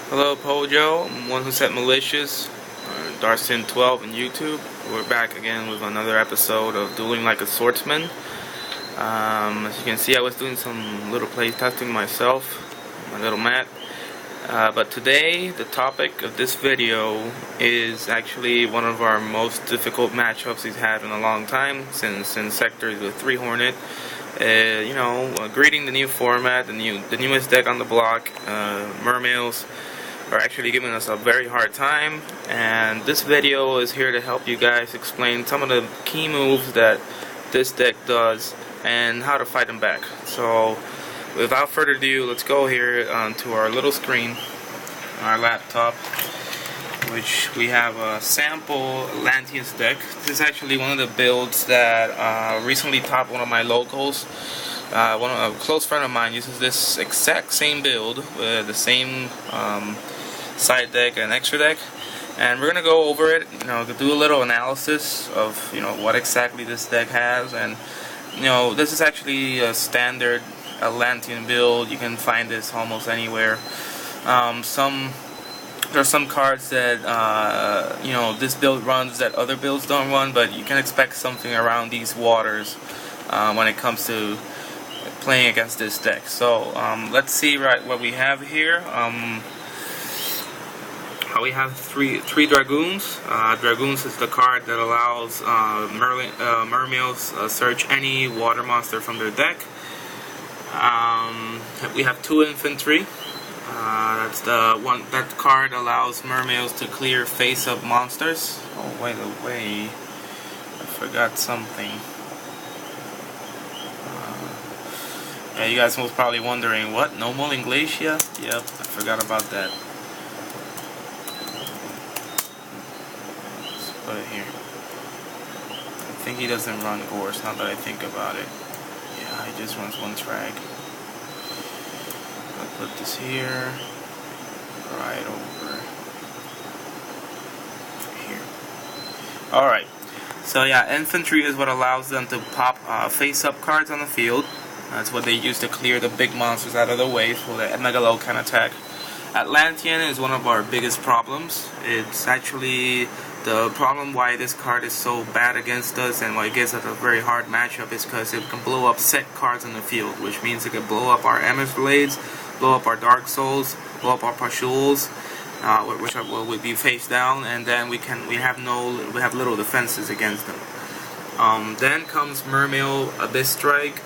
Hello, Pojo. I'm one who said malicious. Darsin12 on YouTube. We're back again with another episode of Dueling like a Swordsman. As you can see, I was doing some little play testing myself, my little map. But today, the topic of this video is actually one of our most difficult matchups he's had in a long time, since Sectors with 3 Hornet. Greeting the new format, the newest deck on the block, Mermails are actually giving us a very hard time, and this video is here to help you guys explain some of the key moves that this deck does and how to fight them back. So without further ado, let's go here onto our little screen, our laptop, which we have a sample Atlanteans deck. This is actually one of the builds that recently topped one of my locals. A close friend of mine uses this exact same build with the same side deck and extra deck, and we're gonna go over it. To do a little analysis of what exactly this deck has, and this is actually a standard Atlantean build. You can find this almost anywhere. There are some cards that this build runs that other builds don't run, but you can expect something around these waters when it comes to playing against this deck. So let's see what we have here. We have three Dragoons. Dragoons is the card that allows Mermails search any water monster from their deck. We have 2 Infantry. That's the one. That card allows Mermails to clear face-up monsters. Oh, by the way, I forgot something. Yeah, you guys most probably wondering, what? No Mulling Glacier? Yep, I forgot about that. Let's put it here. I think he doesn't run Gorse, now that I think about it. Yeah, he just runs 1 Trag. I'll put this here, right over here. Alright, so yeah, Infantry is what allows them to pop face-up cards on the field. That's what they use to clear the big monsters out of the way so that Megalo can attack. Atlantean is one of our biggest problems. It's actually the problem why this card is so bad against us and why it gives us a very hard matchup is because it can blow up set cards on the field, which means it can blow up our Ms Blades, blow up our Dark Souls, blow up our Pashuls, which would be face down, and then we have little defenses against them. Then comes Mermail Abyss Pike,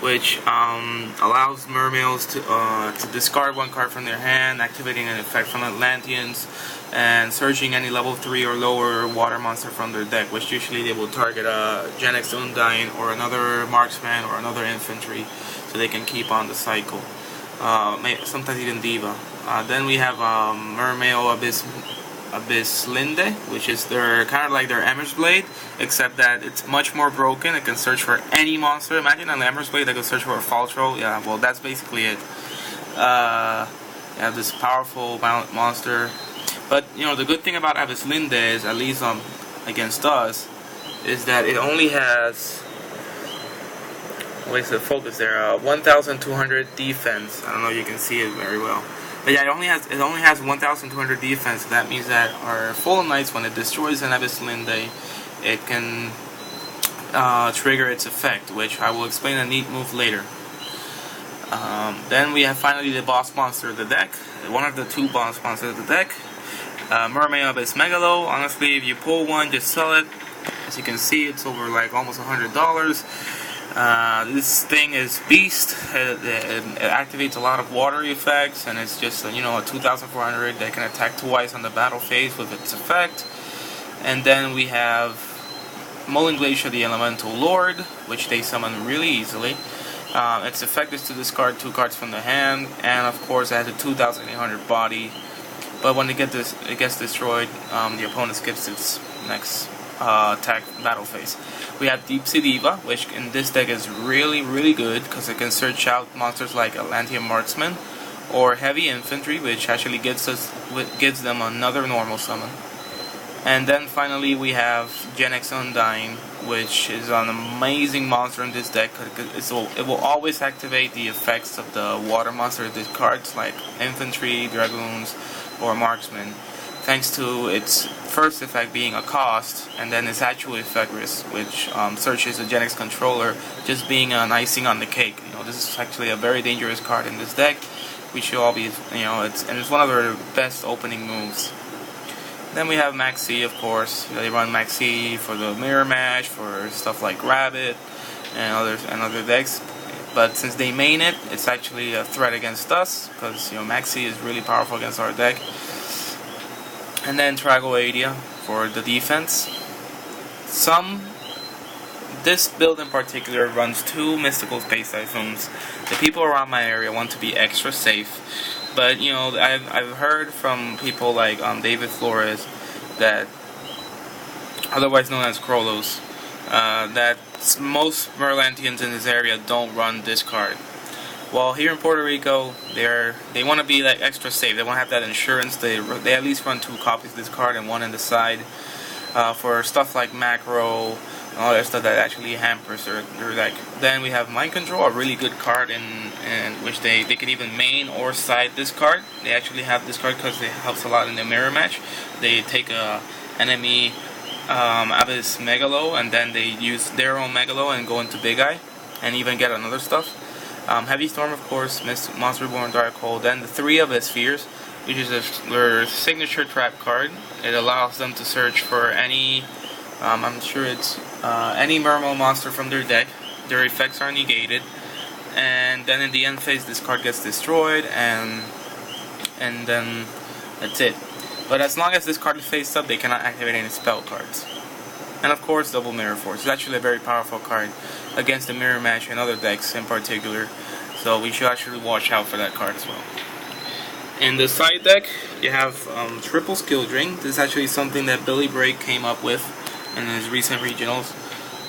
which allows Mermails to discard 1 card from their hand, activating an effect from Atlanteans, and searching any level 3 or lower water monster from their deck, which usually they will target a Gen X Undyne or another Marksman or another Infantry, so they can keep on the cycle. Sometimes even Diva. Then we have Mermail Abyss Linde, which is kind of like their Emmer's Blade, except that it's much more broken. It can search for any monster. Imagine an Emmer's Blade that can search for a Faltro. Yeah, well, that's basically it. You have this powerful monster. But, the good thing about Abyss Linde is, at least against us, is that it only has... Where's the focus there? 1,200 defense. I don't know if you can see it very well. But yeah, it only has 1,200 defense. So that means that our Fallen Knights, when it destroys an Abyss Linde, it can trigger its effect, which I will explain a neat move later. Then we have finally the boss monster of the deck. One of the 2 boss monsters of the deck. Mermail Abyss Megalo. Honestly, if you pull one, just sell it. As you can see, it's over like almost $100. This thing is beast. It activates a lot of water effects, and it's just a 2,400 that can attack twice on the battle phase with its effect. And then we have Mulling Glacier, the Elemental Lord, which they summon really easily. Its effect is to discard 2 cards from the hand, and of course it has a 2,800 body. But when it gets destroyed, the opponent skips its next attack battle phase. We have Deep Sea Diva, which in this deck is really, really good because it can search out monsters like Atlantean Marksman or Heavy Infantry, which actually gives them another normal summon. And then finally we have Gen X Undying, which is an amazing monster in this deck. It will always activate the effects of the water monster it discards, like Infantry, Dragoons, or Marksman, thanks to its first effect being a cost, and then its actual effect risk, which searches the Gen X controller, just being an icing on the cake. This is actually a very dangerous card in this deck. We should all be, it's one of their best opening moves. Then we have Maxi, of course. They run Maxi for the mirror match, for stuff like Rabbit and other decks. But since they main it, it's actually a threat against us, because Maxi is really powerful against our deck. And then Tragoedia for the defense. This build in particular runs 2 Mystical Space Typhoons. The people around my area want to be extra safe. But I've heard from people like David Flores, that otherwise known as Krolos, that most Merlantians in this area don't run this card. Well, here in Puerto Rico, they want to be like extra safe. They want to have that insurance. They at least run 2 copies of this card and 1 in the side for stuff like macro and all that stuff that actually hampers their deck. Then we have Mind Control, a really good card in which they can even main or side this card. They actually have this card because it helps a lot in the mirror match. They take a enemy Abyss Megalo, and then they use their own Megalo and go into Big Eye and even get another stuff. Heavy Storm, of course, Monster Reborn, Darkhold, then the 3 Abyss Spheres, which is their signature trap card. It allows them to search for any, I'm sure it's any Mermo monster from their deck. Their effects are negated, and then in the end phase this card gets destroyed, and then that's it. But as long as this card is face up, they cannot activate any spell cards. And of course, Double Mirror Force. It's actually a very powerful card against the mirror match and other decks in particular, so we should actually watch out for that card as well. In the side deck, you have Triple Skill Drain. This is actually something that Billy Brake came up with in his recent regionals,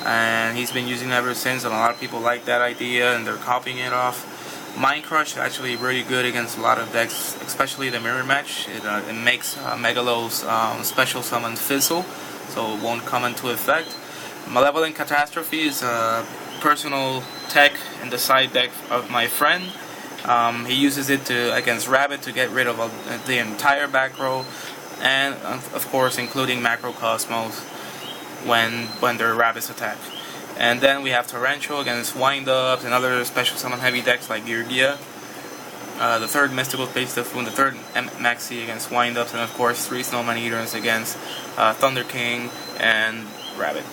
and he's been using it ever since, and a lot of people like that idea and they're copying it off. Mind Crush is actually really good against a lot of decks, especially the mirror match. It makes Megalo's special summon fizzle, so it won't come into effect. Malevolent Catastrophe is a personal tech in the side deck of my friend. He uses it against Rabbit to get rid of the entire back row, and of course including Macro Cosmos when their Rabbits attack. And then we have Torrential against Wind-Ups and other special summon heavy decks like Geargia. The 3rd Mystical Space Typhoon, the 3rd Maxi against Wind-Ups, and of course 3 Snowman Eaters against Thunder King and Rabbit.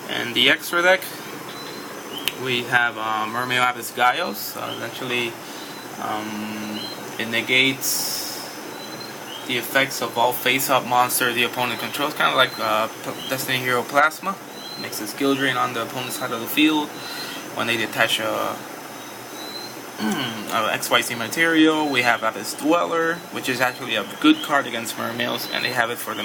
And the extra deck, we have Mermaid Abyss Gaios. Actually, it negates the effects of all face-up monsters the opponent controls, kind of like Destiny Hero Plasma. Makes a skill drain on the opponent's side of the field when they detach a XYZ material. We have Abyss Dweller, which is actually a good card against mermaids, and they have it for the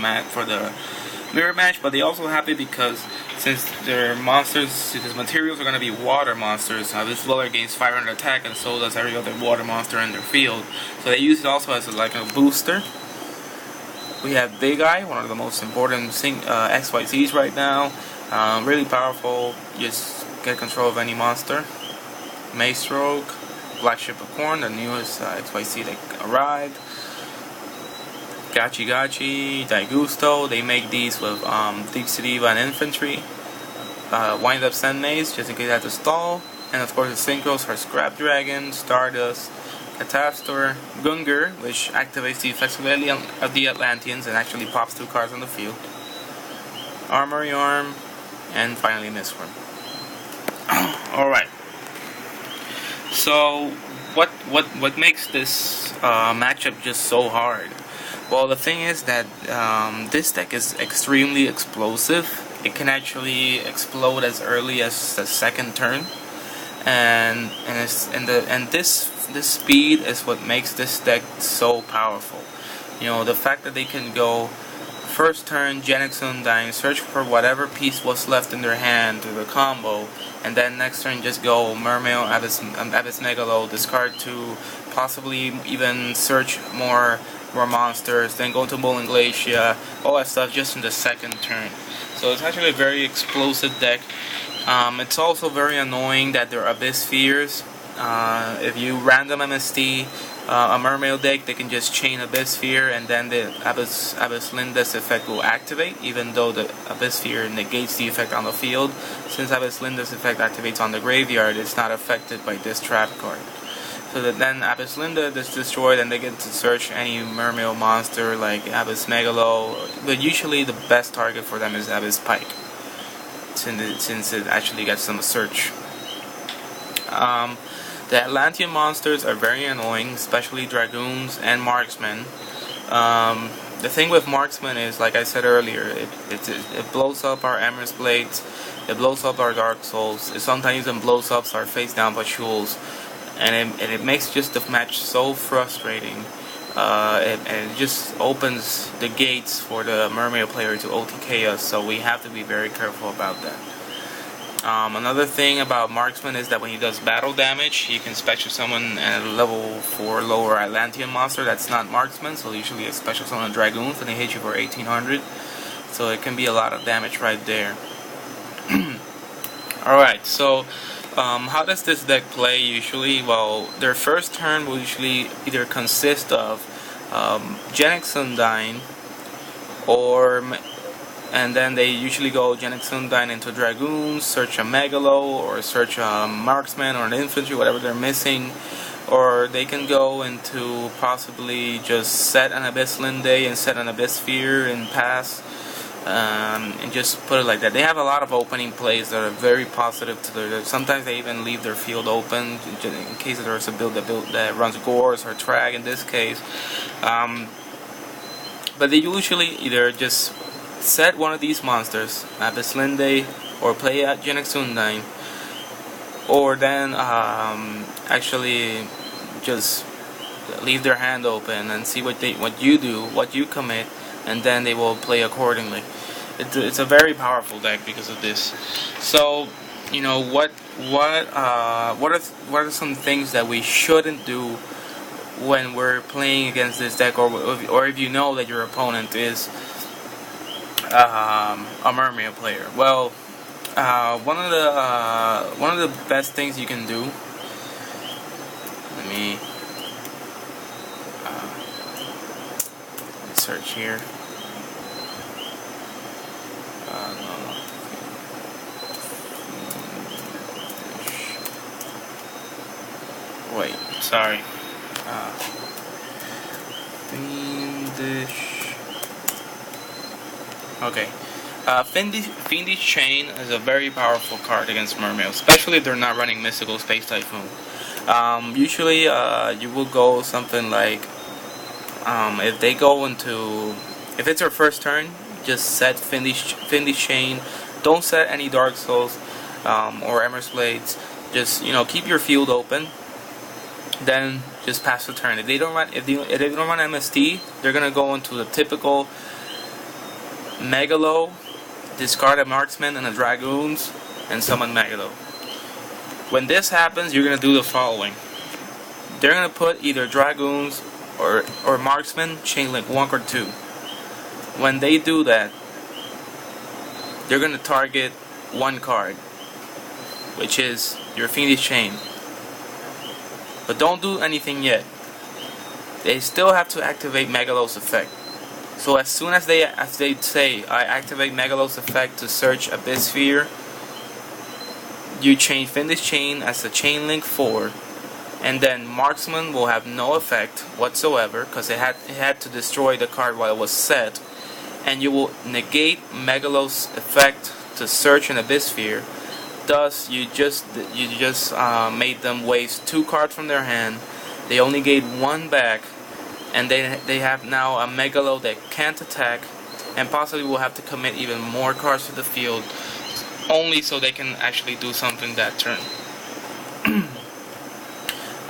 mirror match. But they also have it because since their materials are going to be water monsters, Abyss Dweller gains 500 attack, and so does every other water monster in their field. So they use it also as like a booster. We have Big Eye, one of the most important XYZs right now. Really powerful, just get control of any monster. Maystroke, Black Ship of Corn, the newest XYZ that arrived. Gachi Gachi, Daigusto, they make these with Deep Sea Diva and Infantry. Wind Up Sendmaze, just in case I have to stall. And of course the Synchros are Scrap Dragon, Stardust, Catastor, Gungur, which activates the effects of the Atlanteans and actually pops 2 cards on the field. Armory Arm, and finally Mistworm. Alright. So what makes this matchup just so hard? Well, the thing is that this deck is extremely explosive. It can actually explode as early as the 2nd turn, and this speed is what makes this deck so powerful. The fact that they can go first turn, Genex Undyne, search for whatever piece was left in their hand to the combo, and then next turn just go Mermail, Abyss Megalo, discard 2, possibly even search more monsters, then go to Bowling Glacier, all that stuff just in the second turn. So it's actually a very explosive deck. It's also very annoying that there are Abyss Spheres. If you random MST a Mermail deck, they can just chain Abyss Sphere, and then the Abyss Linda's effect will activate, even though the Abyss Sphere negates the effect on the field. Since Abyss Linda's effect activates on the graveyard, it's not affected by this trap card. So that then Abyss Linda is destroyed, and they get to search any Mermail monster like Abyss Megalo, but usually the best target for them is Abyss Pike, since it actually gets them a search. The Atlantean monsters are very annoying, especially Dragoons and Marksmen. The thing with Marksman is, like I said earlier, it blows up our Emrys Blades, it blows up our Dark Souls, it sometimes even blows up our face down patrols, and it makes just the match so frustrating. And it just opens the gates for the Mermail player to OTK us, so we have to be very careful about that. Another thing about Marksman is that when he does battle damage, he can special summon a level 4 lower Atlantean monster that's not Marksman, so usually a special summon Dragoons, and they hit you for 1800, so it can be a lot of damage right there. Alright, so how does this deck play usually? Well, their first turn will usually either consist of Genex Undyne, and then they usually go Genex Undyne into Dragoons, search a Megalo, or search a Marksman or an Infantry, whatever they're missing. Or they can go into possibly just set an Abyss Linde and set an Abyss Sphere and pass, and just put it like that. They have a lot of opening plays that are very positive to their. Sometimes they even leave their field open in case there's a build that runs Gores or Trag in this case. But they usually either just set one of these monsters, Abyss Linde, or play at Genex Undyne, or then actually just leave their hand open and see what you do, what you commit, and then they will play accordingly. It's a very powerful deck because of this. So, you know, what are some things that we shouldn't do when we're playing against this deck, or if you know that your opponent is a Mermail player? Well, one of the best things you can do. Let me search here. No. Wait, sorry. Fiendish. Okay. Fiendish Chain is a very powerful card against Mermail, especially if they're not running Mystical Space Typhoon. Usually, you will go something like, if it's your first turn, just set Fiendish Chain. Don't set any Dark Souls or Emrys Blades. Just, keep your field open. Then just pass the turn. If they don't run MST, they're gonna go into the typical Megalo, discard a Marksman and a Dragoons, and summon Megalo. When this happens, you're gonna do the following. They're gonna put either Dragoons or Marksman, chain link 1 or 2. When they do that, they're gonna target one card, which is your Fiendish Chain. But don't do anything yet. They still have to activate Megalo's effect. So as soon as they say, I activate Megalo's effect to search Abyss Sphere, you change Fiendish Chain as a chain link 4, and then Marksman will have no effect whatsoever because it had to destroy the card while it was set, and you will negate Megalo's effect to search an Abyss Sphere. Thus, you just made them waste 2 cards from their hand. They only gave 1 back, and they have now a Megalo that can't attack, and possibly will have to commit even more cards to the field, only so they can actually do something that turn.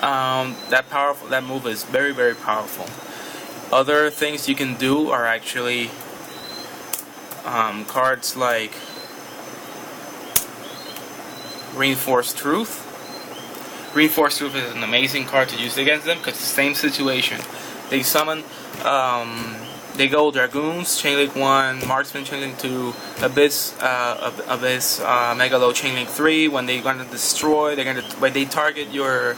That move is very, very powerful. Other things you can do are actually cards like Reinforced Truth. Reinforced Truth is an amazing card to use against them because it's the same situation. They summon, they go Dragoons, Chainlink 1, Marksman, Chainlink 2, Abyss, Megalo, Chainlink 3. When they're going to destroy, when they target your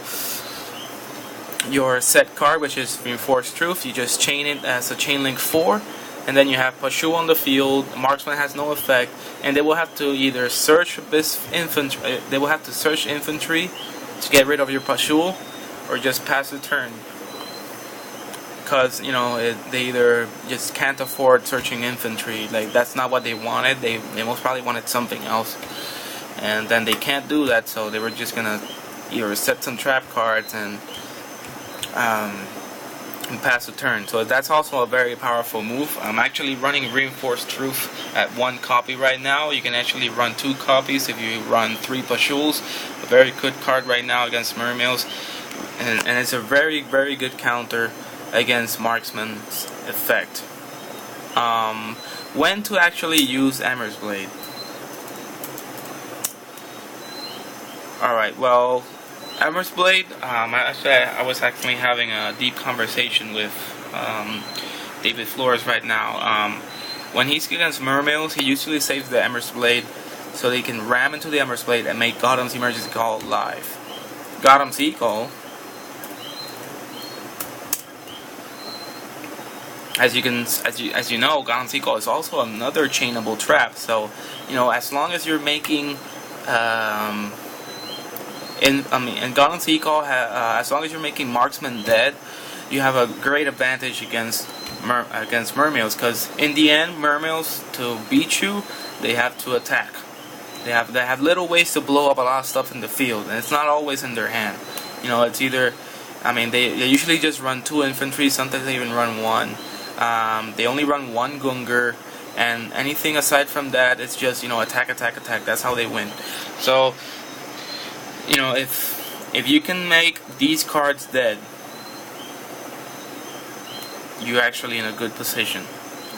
set card, which is Reinforced Truth, you just chain it as a Chainlink 4. And then you have Pashu on the field. Marksman has no effect, and they will have to either search Abyss infantry. They will have to search infantry to get rid of your Pashu, or just pass the turn. Because they either just can't afford searching infantry. Like, that's not what they wanted. They most probably wanted something else, and then they can't do that. So they were just gonna either set some trap cards and pass the turn. So that's also a very powerful move. I'm actually running Reinforced Truth at 1 copy right now. You can actually run 2 copies if you run 3 Pashuls. A very good card right now against Mermails, and it's a very, very good counter against Marksman's effect. When to actually use Emmer's Blade? Alright, well, Emmer's Blade, I was actually having a deep conversation with David Flores right now. When he's against Mermails, he usually saves the Emmer's Blade so they can ram into the Emmer's Blade and make Gotham's Emergency Call live. Gotham's E-Call, as you know, Gotham's E-Call is also another chainable trap. So, as long as you're making in Gotham's E-Call, as long as you're making Marksman dead, you have a great advantage against Mermails, because in the end, Mermails, to beat you, they have to attack. They have little ways to blow up a lot of stuff in the field, and it's not always in their hand. It's either, they usually just run 2 infantry, sometimes they even run 1. They only run 1 Gungar, and anything aside from that, it's just, attack, attack, attack. That's how they win. So, if you can make these cards dead, you're actually in a good position,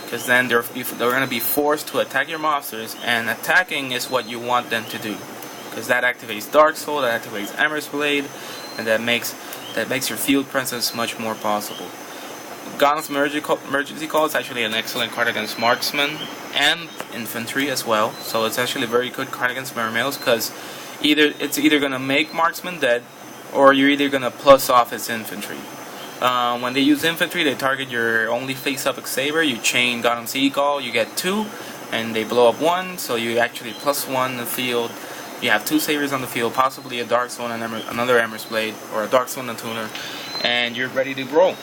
because then they're going to be forced to attack your monsters, and attacking is what you want them to do, because that activates Dark Soul, that activates Emmer's Blade, and that makes your field presence much more possible. Gotham's Emergency Call is actually an excellent card against Marksman and Infantry as well, so it's actually a very good card against Mermails, because it's either going to make Marksman dead, or you're either going to plus off his infantry. When they use infantry, they target your only face-up X-Saber, you chain Gotham's E-Call, you get 2, and they blow up 1, so you actually plus 1 in the field. You have 2 Sabers on the field, possibly a Dark Soul and another Emmer's Blade, or a Dark Soul and a Tuner, and you're ready to roll.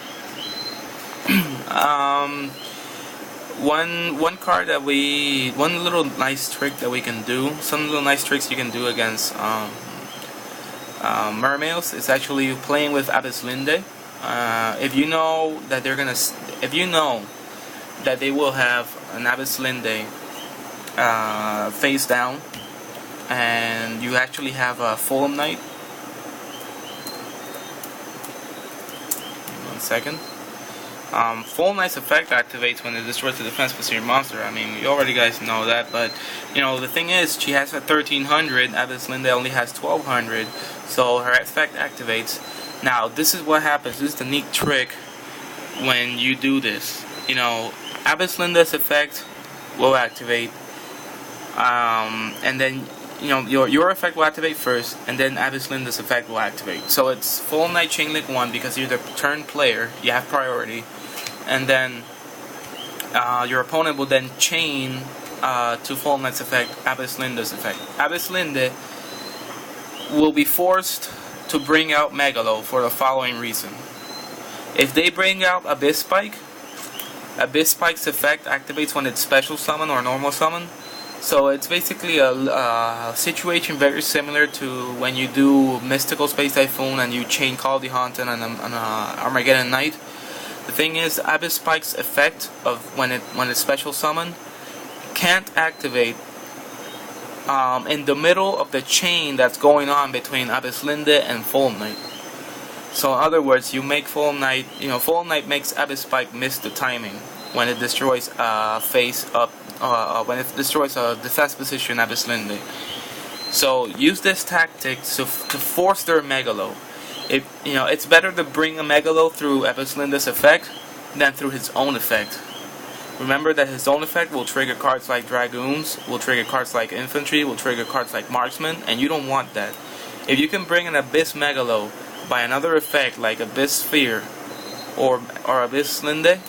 One card that one little nice trick that we can do, some little nice tricks you can do against Mermails is actually playing with Abyss Linde. If you know that they will have an Abyss Linde face down, and you actually have a Fulham Knight. 1 second. Full Knight's effect activates when it destroys the defense of your monster. You already guys know that, but the thing is, she has a 1300, Abyss Linde only has 1200, so her effect activates. Now, this is what happens. This is the neat trick when you do this. Abyss Linde's effect will activate, and then your effect will activate first, and then Abyss Linde's effect will activate. So it's Full Knight Chainlink 1 because you're the turn player, you have priority, and then your opponent will then chain to Full Knight's effect Abyss Linde's effect. Abyss Linde will be forced to bring out Megalo for the following reason. If they bring out Abyss Spike's effect activates when it's special summon or normal summon. So it's basically a situation very similar to when you do Mystical Space Typhoon and you chain Call of the Haunted and Armageddon Knight. The thing is, Abyss Spike's effect of when it's special summon can't activate in the middle of the chain that's going on between Abyss Linde and Fulham Knight. So in other words, you make Fulham Knight, Fulham Knight makes Abyss Spike miss the timing. when it destroys face up, when it destroys a defense position Abyss Linde. So use this tactic to force their Megalo. It's better to bring a Megalo through Abyss Linde's effect than through his own effect. Remember that his own effect will trigger cards like Dragoons, will trigger cards like Infantry, will trigger cards like Marksman, and you don't want that. If you can bring an Abyss Megalo by another effect like Abyss Sphere or Abyss Linde,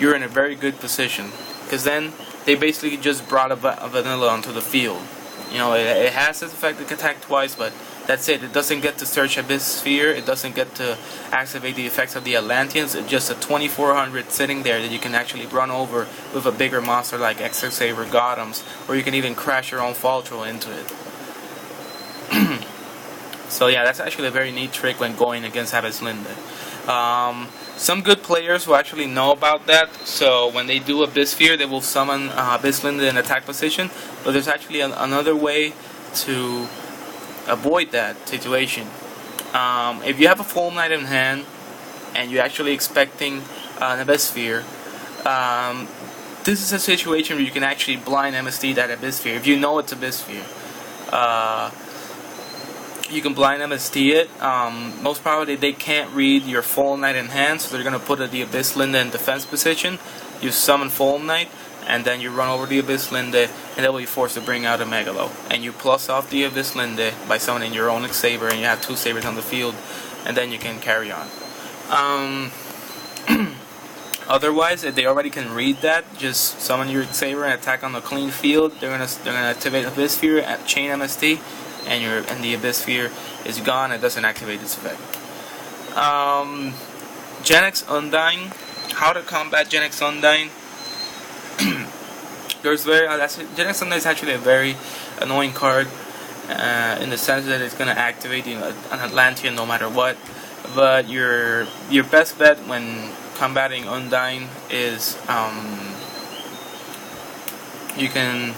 you're in a very good position. Because then they basically just brought a vanilla onto the field. It has its effect, it can attack twice, but that's it. It doesn't get to search Abyss Sphere, it doesn't get to activate the effects of the Atlanteans. It's just a 2400 sitting there that you can actually run over with a bigger monster like X-Saber Gothams, or you can even crash your own Faltro into it. So yeah, that's actually a very neat trick when going against Abyss Linde. Some good players will actually know about that, so when they do Abyss Sphere, they will summon Abyss Linde in attack position, but there's actually another way to avoid that situation. If you have a full knight in hand, and you're actually expecting an Abyss Sphere, this is a situation where you can actually blind MST that Abyss Sphere. If you know it's Abyss Sphere, you can blind MST it. Most probably they can't read your full knight in hand, so they're going to put the Abyss Linde in defense position. You summon full knight, and then you run over the Abyss Linde, and they'll be forced to bring out a Megalo. And you plus off the Abyss Linde by summoning your own X-Saber, and you have 2 sabers on the field, and then you can carry on. Otherwise, if they already can read that, just summon your X-Saber and attack on the clean field. They're gonna activate Abyss Sphere at chain MST, and the Abyss Sphere is gone. It doesn't activate its effect. Genex Undying. How to combat Genex Undying? Genex Undying is actually a very annoying card in the sense that it's gonna activate an Atlantean no matter what. But your best bet when combating Undying is you can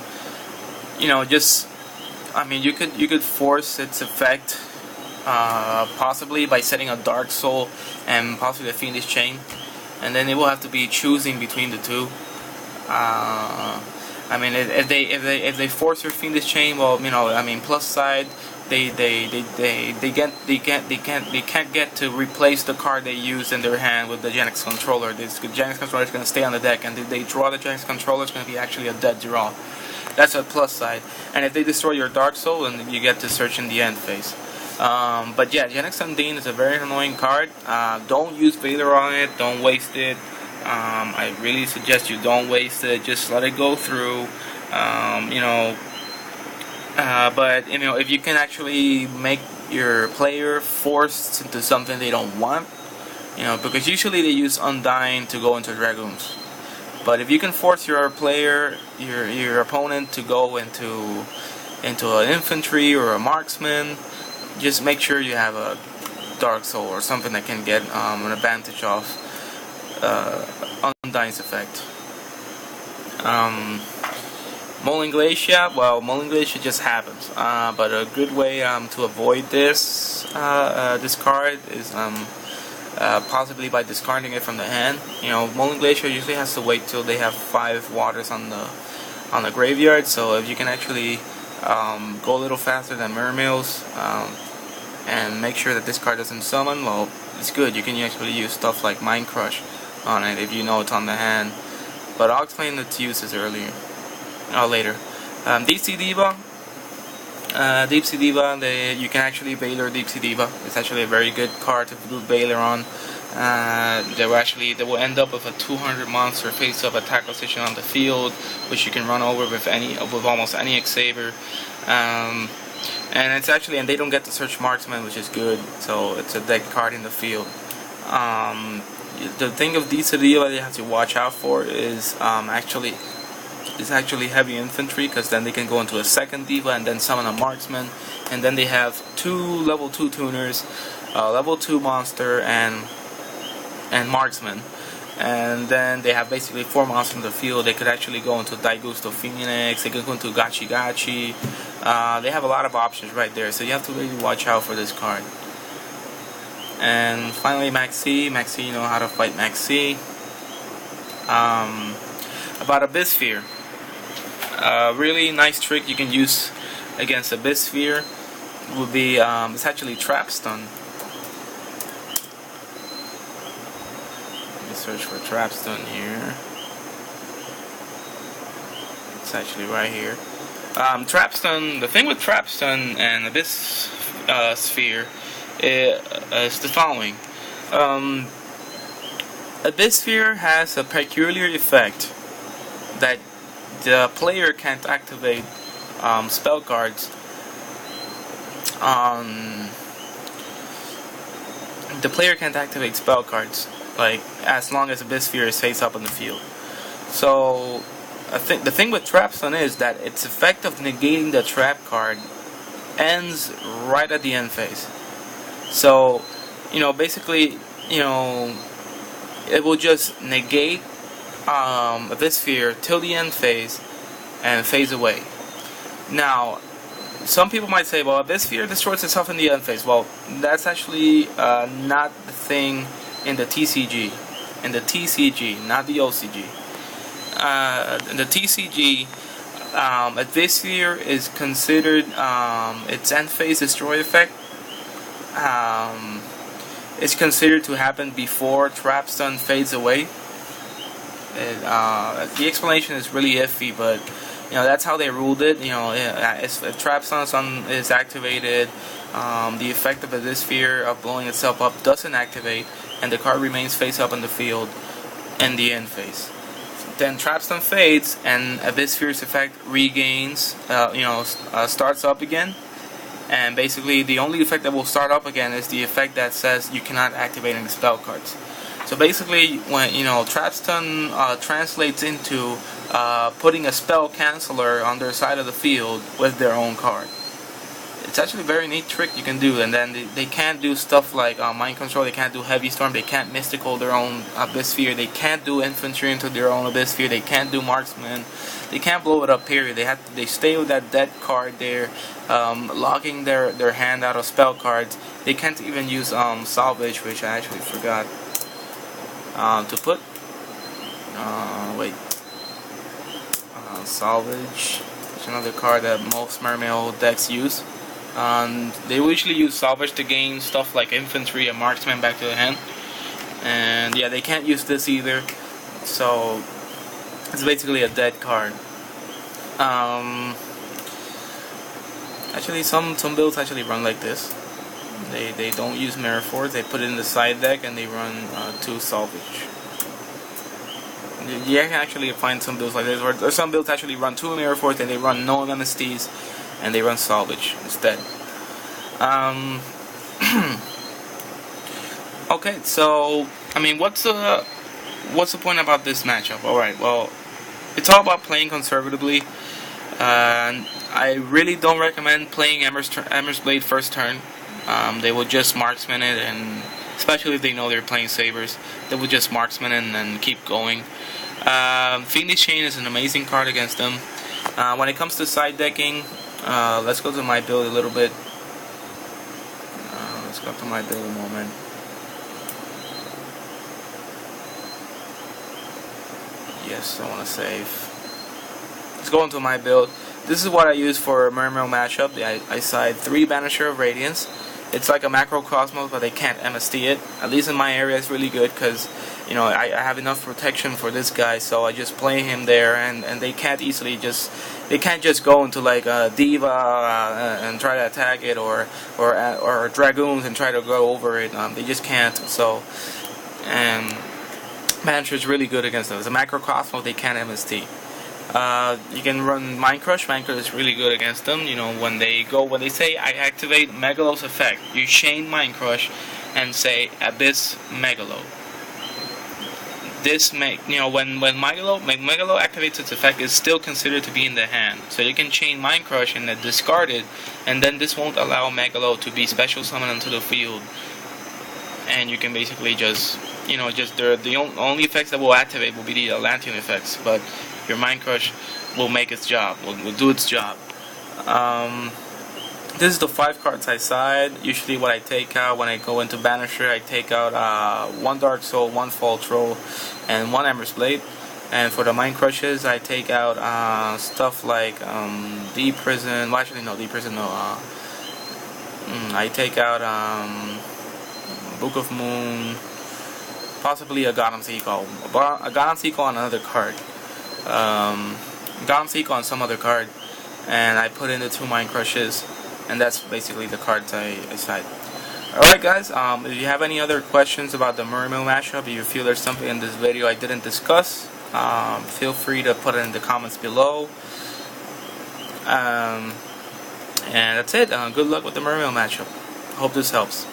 you could force its effect possibly by setting a Dark Soul and possibly a Fiendish Chain, and then it will have to be choosing between the two. If they force your Fiendish Chain, well, plus side, they can't get to replace the card they used in their hand with the Genex Controller. The Genex Controller is going to stay on the deck, and if they draw the Genex Controller, it's going to be actually a dead draw. That's a plus side. And if they destroy your Dark Soul, then you get to search in the end phase. But yeah, Genex Undying is a very annoying card. Don't use Vader on it. Don't waste it. I really suggest you don't waste it. Just let it go through. But if you can actually make your player forced into something they don't want, because usually they use Undying to go into Dragoons. But if you can force your player, your opponent, to go into an Infantry or a Marksman, just make sure you have a Dark Soul or something that can get an advantage off Undying's effect. Molten Glacier, well, Molten Glacier just happens, but a good way to avoid this card is possibly by discarding it from the hand. Molten Glacier usually has to wait till they have 5 waters on the graveyard, so if you can actually go a little faster than Mermails and make sure that this card doesn't summon, well, it's good. You can actually use stuff like Mind Crush on it if you know it's on the hand, but I'll explain its uses later. Deep Sea Diva. You can actually Baylor Deep Sea Diva. It's actually a very good card to do Baylor on. They will end up with a 200 monster face-up attack position on the field, which you can run over with almost any X-Saber. And they don't get to search Marksman, which is good. So it's a deck card in the field. The thing of Deep Sea Diva that you have to watch out for is actually heavy infantry, because then they can go into a second diva and then summon a Marksman, and then they have 2 level 2 tuners, level 2 monster and Marksman, and then they have basically 4 monsters in the field. They could actually go into Daigusto Phoenix, they could go into Gachi Gachi. They have a lot of options right there, so you have to really watch out for this card. And finally, Maxi, you know how to fight Maxi. about Abyss Sphere. Really nice trick you can use against Abyss Sphere would be it's actually Trap Stun. Let me search for Trap Stun here. It's actually right here. Trap Stun. The thing with Trap Stun and Abyss Sphere is the following. Abyss Sphere has a peculiar effect that the player can't activate spell cards the player can't activate spell cards like as long as Abyss Sphere is face up on the field. So I think the thing with Trap Stun is that its effect of negating the trap card ends right at the end phase. So basically it will just negate Abyss Sphere till the end phase and phase away. Now, some people might say, well, Abyss Sphere destroys itself in the end phase. Well, that's actually not the thing in the TCG. In the TCG, not the OCG. In the TCG, Abyss Sphere is considered its end phase destroy effect. It's considered to happen before Trap Stun fades away. The explanation is really iffy, but that's how they ruled it. If Trap Stun is activated, the effect of Abyss Sphere of blowing itself up doesn't activate, and the card remains face up in the field in the end phase. Then Trap Stun fades, and Abyss Sphere's effect regains, starts up again. And basically, the only effect that will start up again is the effect that says you cannot activate any spell cards. So basically, when Trap Stun translates into putting a spell canceller on their side of the field with their own card. It's actually a very neat trick you can do, and then they can't do stuff like Mind Control. They can't do Heavy Storm. They can't Mystical their own Abyss Sphere. They can't do Infantry into their own Abyss Sphere. They can't do Marksman. They can't blow it up. Period. They stay with that dead card there, locking their hand out of spell cards. They can't even use Salvage, which I actually forgot to put. Wait. Salvage. It's another card that most Mermail decks use. They usually use Salvage to gain stuff like Infantry and Marksman back to the hand. And yeah, they can't use this either. So it's basically a dead card. Actually, some builds actually run like this. They don't use Mirror Force. They put it in the side deck and they run 2 Salvage. You can actually find some builds like this, or some builds actually run 2 Mirror Force and they run no MSTs and they run Salvage instead. Okay, so I mean, what's the point about this matchup? All right, well, it's all about playing conservatively. I really don't recommend playing Ember's Blade first turn. They will just Marksman it, and especially if they know they're playing Sabers, they will just Marksman it and keep going. Fiendish Chain is an amazing card against them. When it comes to side decking, let's go to my build a little bit. Let's go to my build a moment. Yes, I want to save. Let's go into my build. This is what I use for a Mermail matchup. I side 3 Banisher of Radiance. It's like a Macro Cosmos, but they can't MST it. At least in my area, it's really good because I have enough protection for this guy, so I just play him there, and they can't easily they can't just go into like a Diva and try to attack it, or Dragoons and try to go over it. They just can't. So, and Banisher is really good against them. It's a Macro Cosmos, they can't MST. You can run Mind Crush. Mind Crush is really good against them. When they say I activate Megalo's effect, you chain Mind Crush and say Abyss Megalo. This when Megalo activates its effect, it's still considered to be in the hand. So you can chain Mind Crush and then discard it, and then this won't allow Megalo to be special summoned into the field. And you can basically just the only effects that will activate will be the Atlantean effects, but your Mind Crush will make its job, will do its job. This is the 5 cards I side. Usually what I take out when I go into Banisher, I take out 1 Dark Soul, 1 Fall Troll, and 1 Ember's Blade. And for the Mind Crushes, I take out stuff like Deep Prison. Well, actually, no, Deep Prison, no. I take out Book of Moon, possibly a Gotham Sequel. A Gotham Sequel on another card. Gotham Sequel on some other card. And I put in the 2 Mind Crushes. And that's basically the cards I side. Alright guys, if you have any other questions about the Mermail matchup, if you feel there's something in this video I didn't discuss, feel free to put it in the comments below. And that's it. Good luck with the Mermail matchup. Hope this helps.